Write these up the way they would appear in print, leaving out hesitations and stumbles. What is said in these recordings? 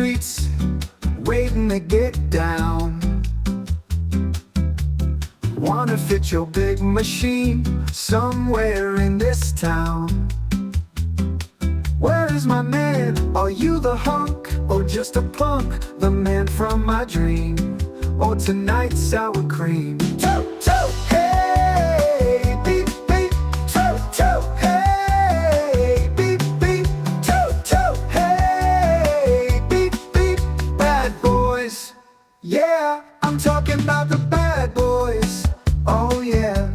streets, waiting to get down. Wanna fit your big machine somewhere in this town. Where is my man? Are you the hunk or just a punk? The man from my dream, or tonight's sour cream? Toot toot, hey, beep beep. Toot toot, hey, beep beep. Toot toot, hey, beep beep. Bad boys, yeah, I'm talking about the bad boys. Oh yeah.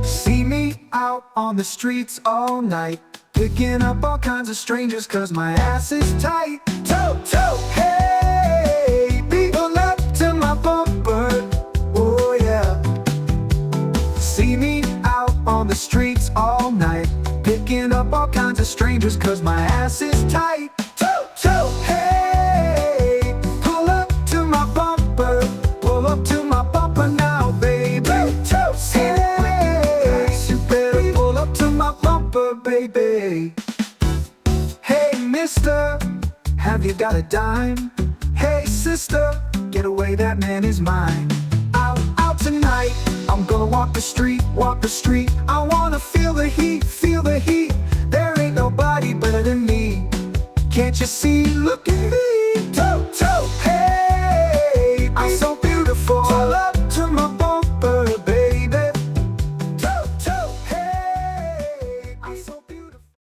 See me out on the streets all night, picking up all kinds of strangers cause my ass is tight. Toot toot, hey, people up to my bumper. Oh yeah. See me out on the streets all night, picking up all kinds of strangers cause my ass is tight. Toot toot, hey, pull up to my bumper. Pull up to my bumper now, baby. Toot toot, hey, you better pull up to my bumper, baby. Hey mister, have you got a dime? Hey sister, get away, that man is mine. Out tonight, I'm gonna walk the street, walk the street. I wanna feel the heat, feel the heat. There ain't nobody better than me. Can't you see, look at me.